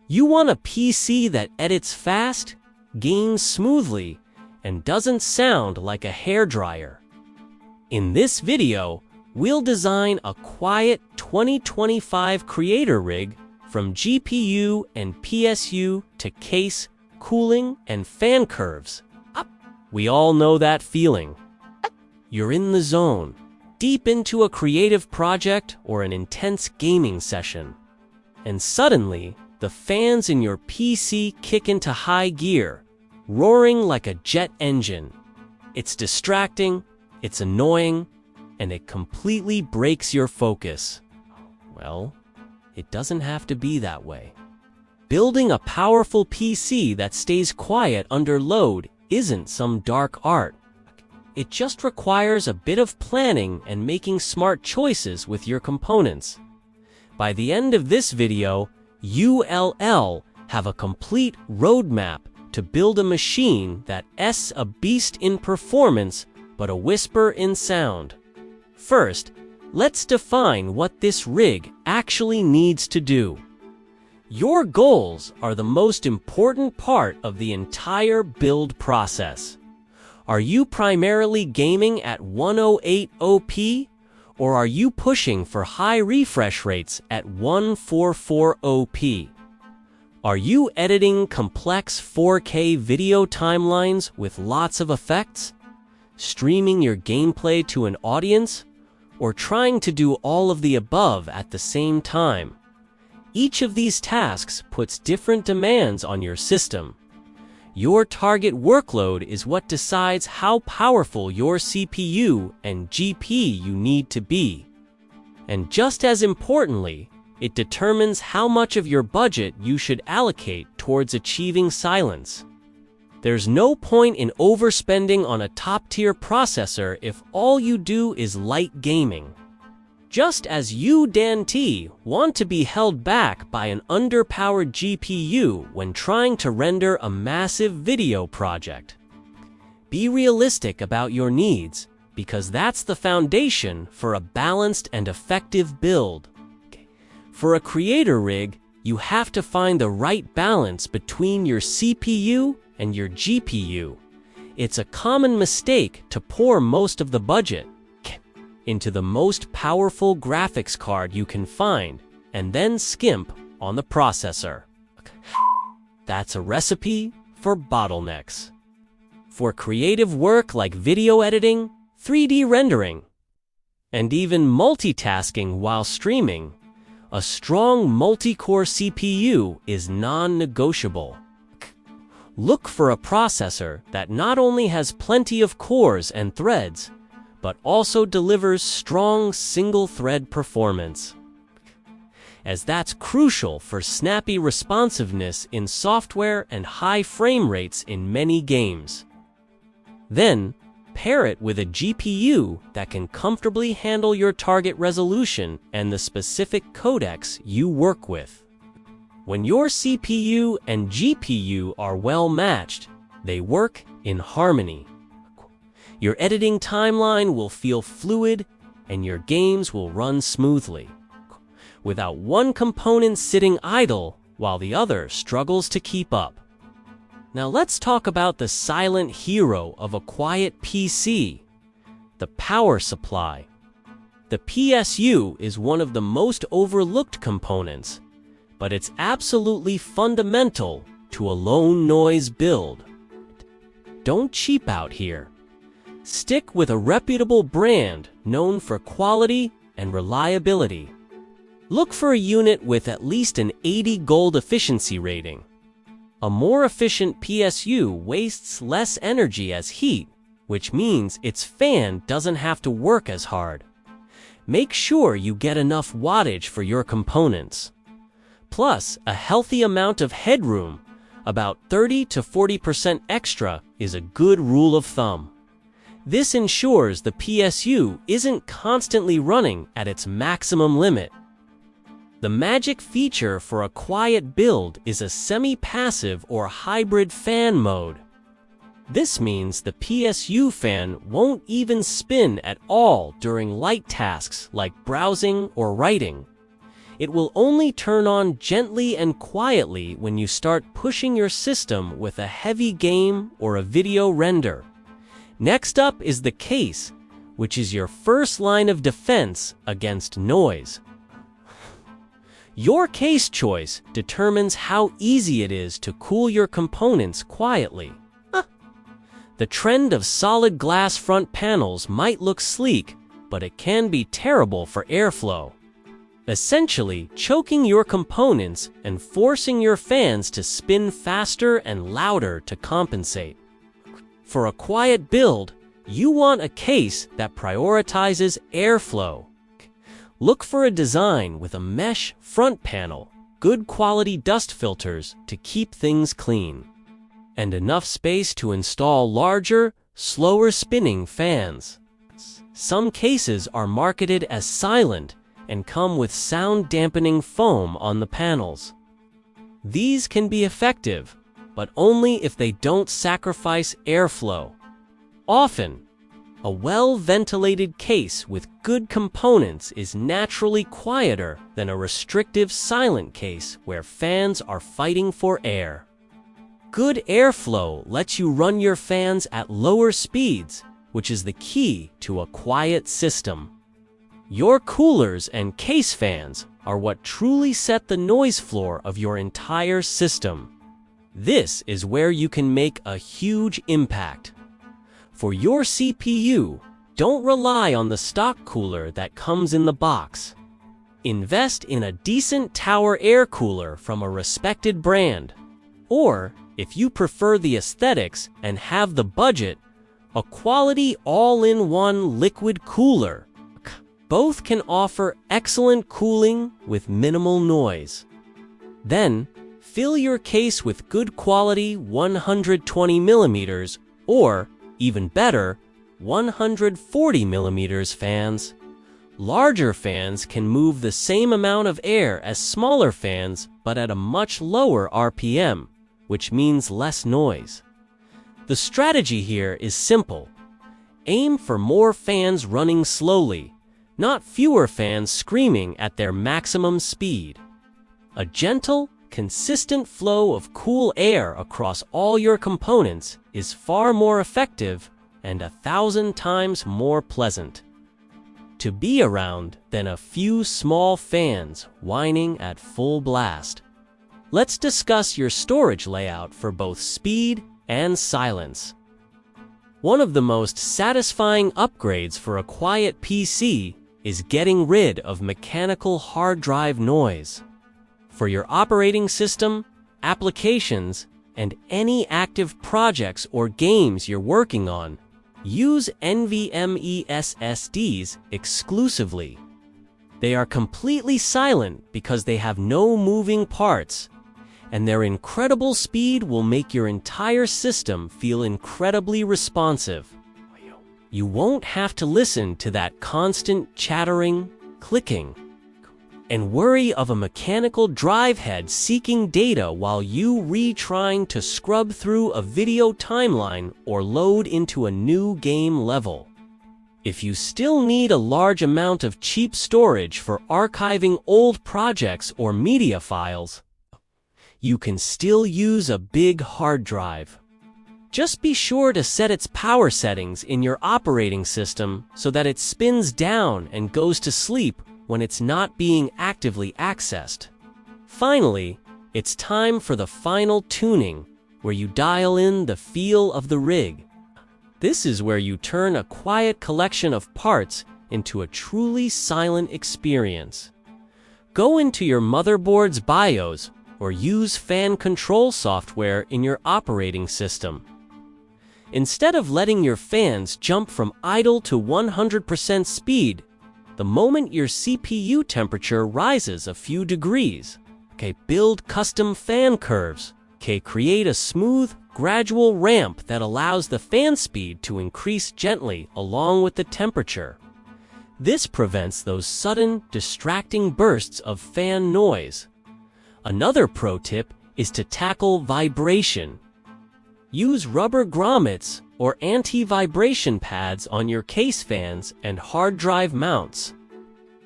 You want a PC that edits fast, games smoothly, and doesn't sound like a hairdryer. In this video, we'll design a quiet 2025 creator rig from GPU and PSU to case, cooling, and fan curves. We all know that feeling. You're in the zone, deep into a creative project or an intense gaming session. And suddenly, the fans in your PC kick into high gear, roaring like a jet engine. It's distracting, it's annoying, and it completely breaks your focus. Well, it doesn't have to be that way. Building a powerful PC that stays quiet under load isn't some dark art. It just requires a bit of planning and making smart choices with your components. By the end of this video, you'll have a complete roadmap to build a machine that's a beast in performance but a whisper in sound. First, let's define what this rig actually needs to do. Your goals are the most important part of the entire build process. Are you primarily gaming at 108 OP, or are you pushing for high refresh rates at 144 OP? Are you editing complex 4K video timelines with lots of effects? Streaming your gameplay to an audience? Or trying to do all of the above at the same time? Each of these tasks puts different demands on your system. Your target workload is what decides how powerful your CPU and GPU need to be. And just as importantly, it determines how much of your budget you should allocate towards achieving silence. There's no point in overspending on a top-tier processor if all you do is light gaming. Just as you, Dan T, want to be held back by an underpowered GPU when trying to render a massive video project. Be realistic about your needs, because that's the foundation for a balanced and effective build. For a creator rig, you have to find the right balance between your CPU and your GPU. It's a common mistake to pour most of the budget into the most powerful graphics card you can find, and then skimp on the processor. That's a recipe for bottlenecks. For creative work like video editing, 3D rendering, and even multitasking while streaming, a strong multi-core CPU is non-negotiable. Look for a processor that not only has plenty of cores and threads, but also delivers strong single-thread performance, as that's crucial for snappy responsiveness in software and high frame rates in many games. Then, pair it with a GPU that can comfortably handle your target resolution and the specific codecs you work with. When your CPU and GPU are well matched, they work in harmony. Your editing timeline will feel fluid, and your games will run smoothly, without one component sitting idle while the other struggles to keep up. Now let's talk about the silent hero of a quiet PC, the power supply. The PSU is one of the most overlooked components, but it's absolutely fundamental to a low noise build. Don't cheap out here. Stick with a reputable brand known for quality and reliability. Look for a unit with at least an 80 gold efficiency rating. A more efficient PSU wastes less energy as heat, which means its fan doesn't have to work as hard. Make sure you get enough wattage for your components. Plus, a healthy amount of headroom, about 30 to 40% extra, is a good rule of thumb. This ensures the PSU isn't constantly running at its maximum limit. The magic feature for a quiet build is a semi-passive or hybrid fan mode. This means the PSU fan won't even spin at all during light tasks like browsing or writing. It will only turn on gently and quietly when you start pushing your system with a heavy game or a video render. Next up is the case, which is your first line of defense against noise. Your case choice determines how easy it is to cool your components quietly. The trend of solid glass front panels might look sleek, but it can be terrible for airflow, essentially choking your components and forcing your fans to spin faster and louder to compensate. For a quiet build, you want a case that prioritizes airflow. Look for a design with a mesh front panel, good quality dust filters to keep things clean, and enough space to install larger, slower spinning fans. Some cases are marketed as silent and come with sound dampening foam on the panels. These can be effective, but only if they don't sacrifice airflow. Often, a well-ventilated case with good components is naturally quieter than a restrictive silent case where fans are fighting for air. Good airflow lets you run your fans at lower speeds, which is the key to a quiet system. Your coolers and case fans are what truly set the noise floor of your entire system. This is where you can make a huge impact. For your CPU, don't rely on the stock cooler that comes in the box. Invest in a decent tower air cooler from a respected brand. Or, if you prefer the aesthetics and have the budget, a quality all-in-one liquid cooler. Both can offer excellent cooling with minimal noise. Then, fill your case with good quality 120mm or, even better, 140mm fans. Larger fans can move the same amount of air as smaller fans, but at a much lower RPM, which means less noise. The strategy here is simple. Aim for more fans running slowly, not fewer fans screaming at their maximum speed. A gentle, consistent flow of cool air across all your components is far more effective and 1,000 times more pleasant to be around than a few small fans whining at full blast. Let's discuss your storage layout for both speed and silence. One of the most satisfying upgrades for a quiet PC is getting rid of mechanical hard drive noise. For your operating system, applications, and any active projects or games you're working on, use NVMe SSDs exclusively. They are completely silent because they have no moving parts, and their incredible speed will make your entire system feel incredibly responsive. You won't have to listen to that constant chattering, clicking, and worry of a mechanical drive head seeking data while you retrying to scrub through a video timeline or load into a new game level. If you still need a large amount of cheap storage for archiving old projects or media files, you can still use a big hard drive. Just be sure to set its power settings in your operating system so that it spins down and goes to sleep when it's not being actively accessed. Finally, it's time for the final tuning, where you dial in the feel of the rig. This is where you turn a quiet collection of parts into a truly silent experience. Go into your motherboard's BIOS or use fan control software in your operating system. Instead of letting your fans jump from idle to 100% speed, the moment your CPU temperature rises a few degrees, build custom fan curves. Create a smooth, gradual ramp that allows the fan speed to increase gently along with the temperature. This prevents those sudden, distracting bursts of fan noise. Another pro tip is to tackle vibration. Use rubber grommets or anti-vibration pads on your case fans and hard drive mounts.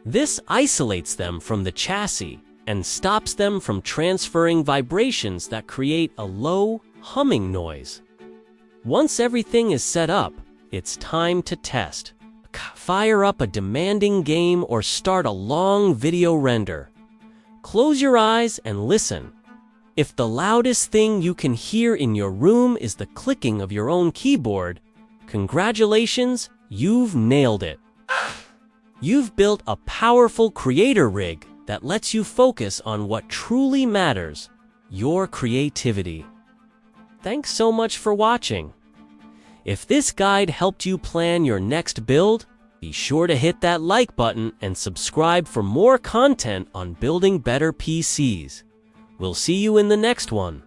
This isolates them from the chassis and stops them from transferring vibrations that create a low, humming noise. Once everything is set up, it's time to test. Fire up a demanding game or start a long video render. Close your eyes and listen. If the loudest thing you can hear in your room is the clicking of your own keyboard, congratulations, you've nailed it. You've built a powerful creator rig that lets you focus on what truly matters, your creativity. Thanks so much for watching. If this guide helped you plan your next build, be sure to hit that like button and subscribe for more content on building better PCs. We'll see you in the next one.